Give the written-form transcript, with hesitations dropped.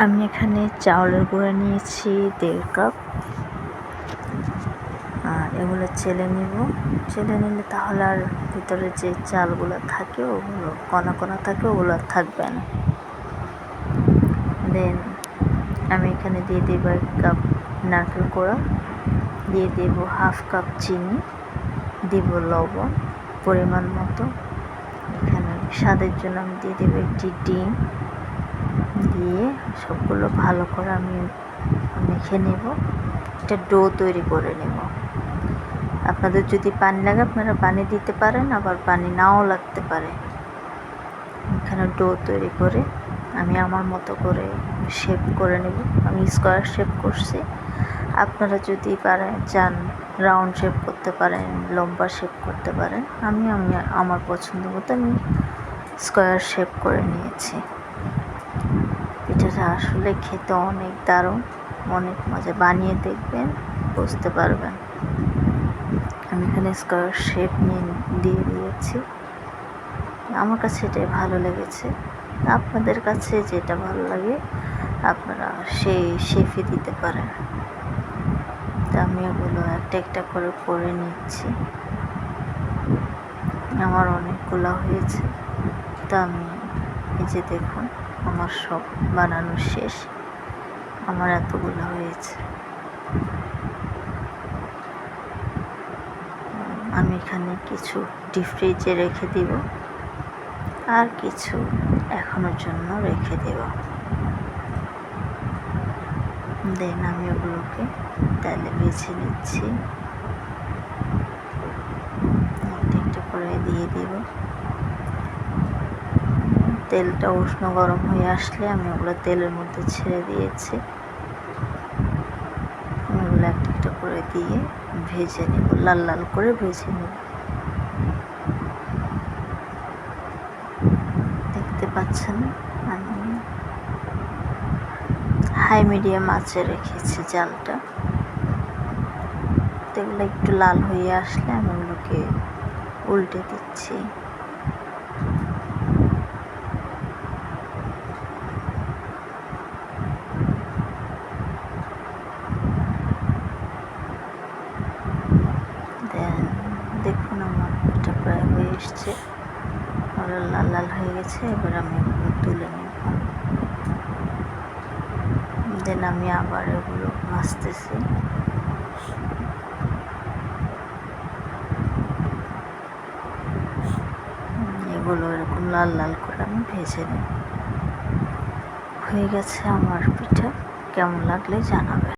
আমি এখানে চাউলের গুঁড়া নিয়েছি 1.5 কাপ। আর এগুলো চেলে নিব। চেলে নিলে তাহলে আর ভিতরে যে চালগুলো থাকে ওগুলো কণা কণা থাকে ওগুলো আর থাকবে না। দেন আমি এখানে দিয়ে দেব 1 কাপ নারকেল কোড়া, দিয়ে দেব 1/2 কাপ চিনি, দিব লবণ পরিমাণ মতো। এখানে স্বাদের জন্য আমি দিয়ে দেব একটি ডিম, দিয়ে সবগুলো ভালো করে আমি মেখে নেব। একটা ডো তৈরি করে নেব। আপনাদের যদি পানি লাগে আপনারা পানি দিতে পারেন, আবার পানি নাও লাগতে পারে। এখানে ডো তৈরি করে আমি আমার মতো করে শেপ করে নেব। আমি স্কোয়ার শেপ করছি, আপনারা যদি চান রাউন্ড শেপ করতে পারেন, লম্বা শেপ করতে পারেন। আমি আমার পছন্দ মতো আমি স্কোয়ার শেপ করে নিয়েছি। পিঠাটা আসলে খেতে অনেক দারুণ, অনেক মজা। বানিয়ে দেখবেন, বুঝতে পারবেন। আমি এখানে স্কোয়ার শেপ দিয়ে দিয়েছি। আমার কাছে এটাই ভালো লেগেছে। আপনাদের কাছে যেটা ভালো লাগে আপনারা সেই শেপে দিতে পারেন। তা আমি এগুলো একটা একটা করে নিচ্ছি। আমার অনেকগুলো হয়েছে। তা আমি এই যে দেখুন, আমার সব বানানো শেষ। আমার এতগুলো হয়েছে। আমি এখানে কিছু ডিপ ফ্রিজে রেখে দিব, আর কিছু এখনোর জন্য রেখে দেব। দেন আমি ওগুলোকে তেলে ভেজে নিচ্ছি। একটা করে দিয়ে দিব। তেলটা উষ্ণ গরম হয়ে আসলে আমি ওগুলো তেলের মধ্যে ছেড়ে দিয়েছি। ওগুলো একটা করে দিয়ে ভেজে নেব, লাল লাল করে ভেজে নেব। দেখতে পাচ্ছেন আমি হাই মিডিয়াম আঁচে রেখেছি জালটা। এগুলো একটু লাল হয়ে আসলে আমি ওগুলোকে উল্টে দিচ্ছি। দেখুন আমার এটা প্রায় হয়ে এসছে, লাল লাল হয়ে গেছে। এবার আমি এগুলো তুলে নেব। দেন আমি আবার এগুলো ভাজতেছি। এগুলো এরকম লাল লাল করে আমি ভেজে নেব। হয়ে গেছে আমার পিঠা। কেমন লাগলে জানাবেন।